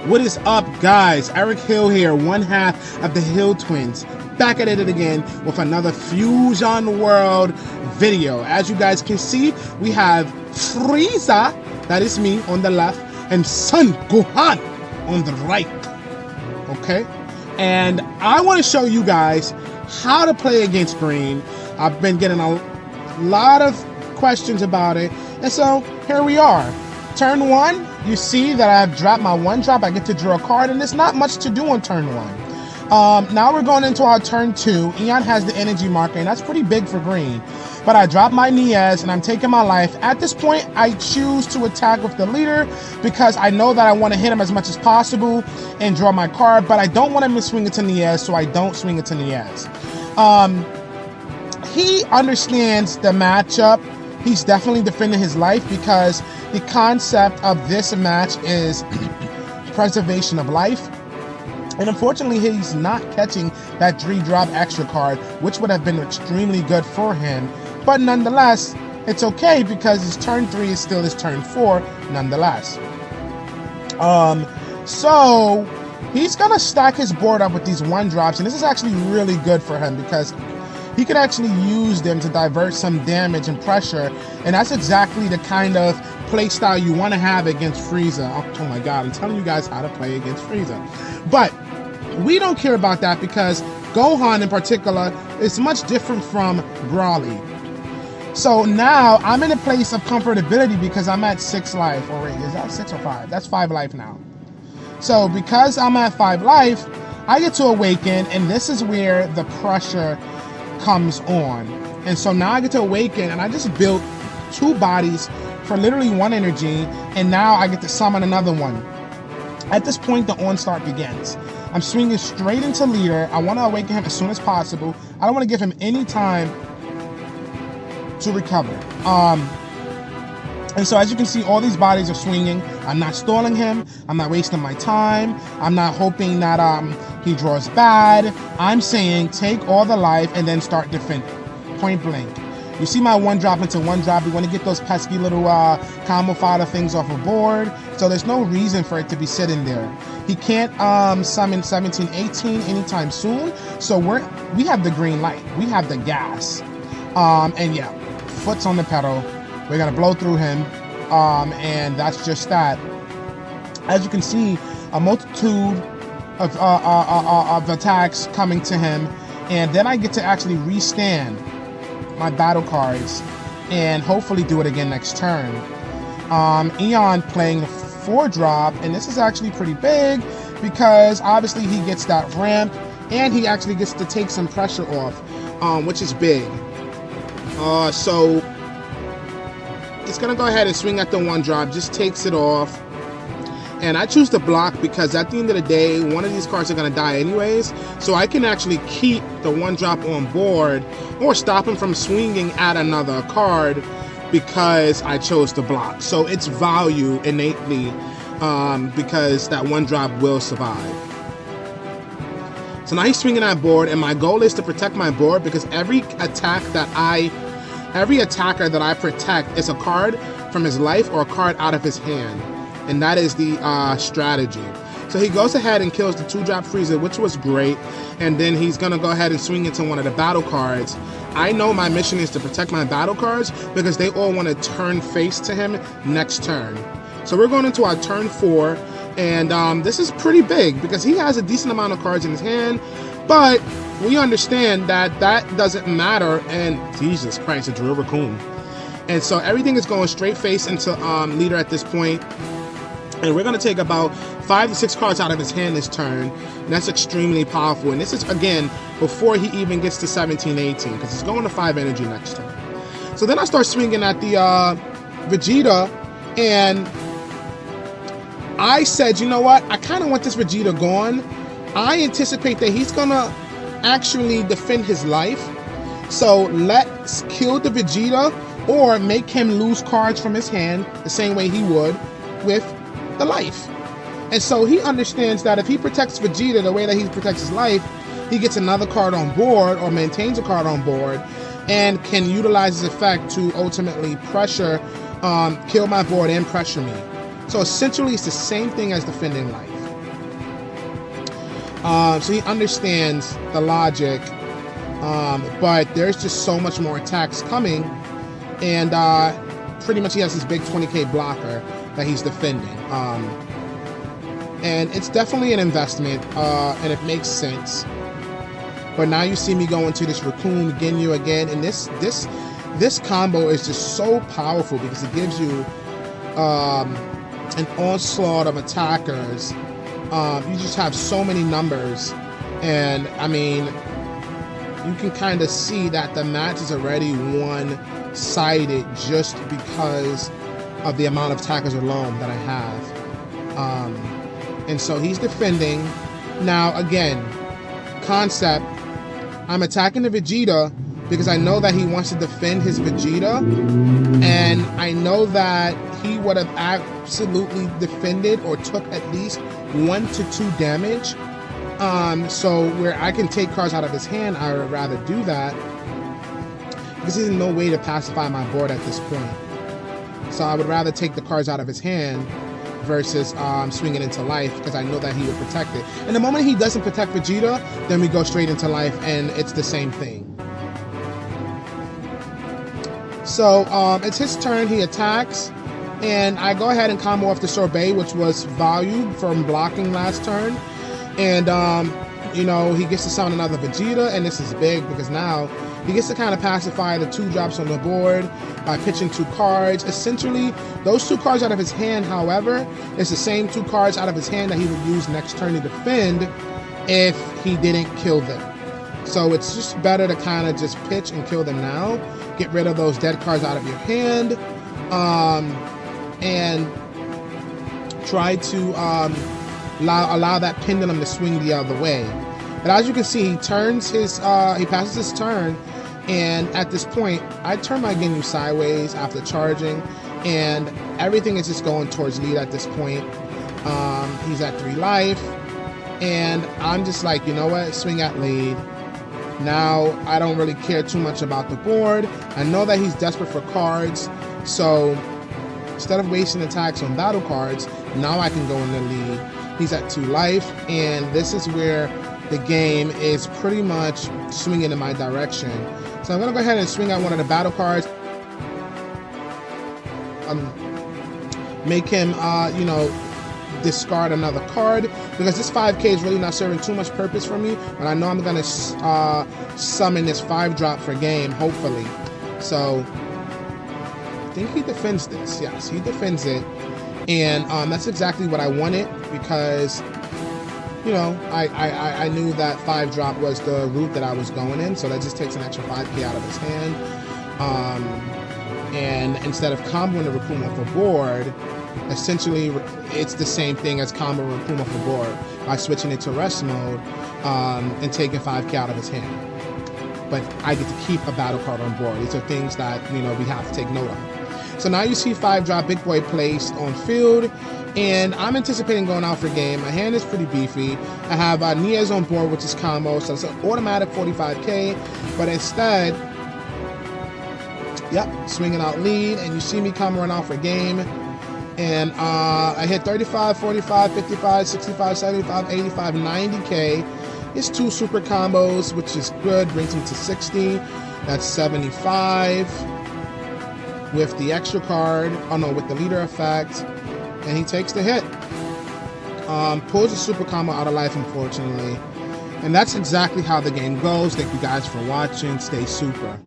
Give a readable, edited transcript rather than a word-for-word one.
What is up, guys? Eric Hill here, one half of the Hill Twins, back at it again with another Fusion World video. As you guys can see, we have Frieza, that is me, on the left, and Son Gohan on the right. Okay? And I want to show you guys how to play against green. I've been getting a lot of questions about it, and so here we are. Turn one, you see that I've dropped my one drop. I get to draw a card, and there's not much to do on turn one. Now we're going into our turn two. Eon has the energy marker, and that's pretty big for green. But I dropped my Niaz, and I'm taking my life. At this point, I choose to attack with the leader because I know that I want to hit him as much as possible and draw my card, but I don't want him to swing it to Niaz, so I don't swing it to Niaz. He understands the matchup. He's definitely defending his life because the concept of this match is preservation of life. And unfortunately, he's not catching that 3-drop extra card, which would have been extremely good for him. But nonetheless, it's okay because his turn 3 is still his turn 4 nonetheless. So he's gonna stack his board up with these 1-drops, and this is actually really good for him because he could actually use them to divert some damage and pressure, and that's exactly the kind of play style you want to have against Frieza. Oh my god, I'm telling you guys how to play against Frieza. But we don't care about that because Gohan in particular is much different from Broly. So now I'm in a place of comfortability because I'm at 6 life. Or wait, is that 6 or 5? That's 5 life now. So because I'm at 5 life, I get to awaken, and this is where the pressure comes on. And so now I get to awaken, and I just built 2 bodies for literally 1 energy, and now I get to summon another one. At this point, the onslaught begins. I'm swinging straight into leader. I want to awaken him as soon as possible. I don't want to give him any time to recover. And so as you can see, all these bodies are swinging. I'm not stalling him. I'm not wasting my time. I'm not hoping that he draws bad. I'm saying take all the life and then start defending. Point blank. You see my 1-drop into 1-drop. We want to get those pesky little combo fodder things off the board. So there's no reason for it to be sitting there. He can't summon 17, 18 anytime soon. So we have the green light. We have the gas. And yeah, foot's on the pedal. We're going to blow through him. And that's just that. As you can see, a multitude of attacks coming to him. And then I get to actually restand my battle cards and hopefully do it again next turn. Eon playing the 4-drop, and this is actually pretty big because obviously he gets that ramp and he actually gets to take some pressure off, which is big. So it's gonna go ahead and swing at the 1-drop, just takes it off. And I choose to block because at the end of the day, one of these cards are going to die anyways. So I can actually keep the 1-drop on board or stop him from swinging at another card because I chose to block. So it's value innately because that 1-drop will survive. So now he's swinging at board, and my goal is to protect my board because every attacker that I protect is a card from his life or a card out of his hand. And that is the strategy. So he goes ahead and kills the 2-drop Frieza, which was great. And then he's going to go ahead and swing into one of the battle cards. I know my mission is to protect my battle cards because they all want to turn face to him next turn. So we're going into our turn 4. And this is pretty big because he has a decent amount of cards in his hand. But we understand that that doesn't matter. And Jesus Christ, a drill raccoon. And so everything is going straight face into leader at this point. And we're going to take about 5 to 6 cards out of his hand this turn. And that's extremely powerful. And this is, again, before he even gets to 17, 18. Because he's going to 5 energy next turn. So then I start swinging at the Vegeta. And I said, you know what? I kind of want this Vegeta gone. I anticipate that he's going to actually defend his life. So let's kill the Vegeta or make him lose cards from his hand the same way he would with the life. And so he understands that if he protects Vegeta the way that he protects his life, he gets another card on board or maintains a card on board and can utilize his effect to ultimately pressure, kill my board and pressure me. So essentially it's the same thing as defending life. So he understands the logic, but there's just so much more attacks coming, and pretty much he has this big 20k blocker that he's defending. And it's definitely an investment, and it makes sense. But now you see me go into this Raccoon Ginyu again, and this combo is just so powerful because it gives you an onslaught of attackers. You just have so many numbers, and I mean, you can kind of see that the match is already one-sided just because of the amount of attackers alone that I have. And so he's defending. Now again, concept, I'm attacking the Vegeta because I know that he wants to defend his Vegeta, and I know that he would have absolutely defended or took at least 1 to 2 damage. So where I can take cards out of his hand, I would rather do that because there's no way to pacify my board at this point. So I would rather take the cards out of his hand versus swinging into life, because I know that he would protect it. And the moment he doesn't protect Vegeta, then we go straight into life, and it's the same thing. So it's his turn. He attacks, and I go ahead and combo off the Sorbet, which was valued from blocking last turn. And you know, he gets to summon another Vegeta, and this is big because now he gets to kind of pacify the 2 drops on the board by pitching 2 cards. Essentially, those 2 cards out of his hand, however, is the same 2 cards out of his hand that he would use next turn to defend if he didn't kill them. So it's just better to kind of just pitch and kill them now, get rid of those dead cards out of your hand, and try to allow that pendulum to swing the other way. But as you can see, he passes his turn, and at this point, I turn my Ginyu sideways after charging, and everything is just going towards lead at this point. He's at 3 life, and I'm just like, you know what, swing at lead. Now, I don't really care too much about the board. I know that he's desperate for cards, so instead of wasting attacks on battle cards, now I can go in the lead. He's at 2 life, and this is where the game is pretty much swinging in my direction. So I'm going to go ahead and swing out one of the battle cards. Make him, you know, discard another card, because this 5k is really not serving too much purpose for me, but I know I'm going to summon this 5-drop for game, hopefully. So I think he defends this. Yes, he defends it. And that's exactly what I wanted, because, you know, I knew that 5-drop was the route that I was going in, so that just takes an extra 5k out of his hand. And instead of comboing the Raccoon off the board, essentially it's the same thing as comboing Raccoon off the board by switching it to rest mode and taking 5k out of his hand. But I get to keep a battle card on board. These are things that, you know, we have to take note of. So now you see 5-drop Big Boy placed on field, and I'm anticipating going out for game. My hand is pretty beefy. I have Niaz on board, which is combo, so it's an automatic 45k, but instead, yep, swinging out lead, and you see me comboing out for game. And I hit 35, 45, 55, 65, 75, 85, 90k. It's 2 super combos, which is good, brings me to 60. That's 75 with the extra card, oh no, with the leader effect, and he takes the hit. Pulls a super combo out of life, unfortunately. And that's exactly how the game goes. Thank you guys for watching. Stay super.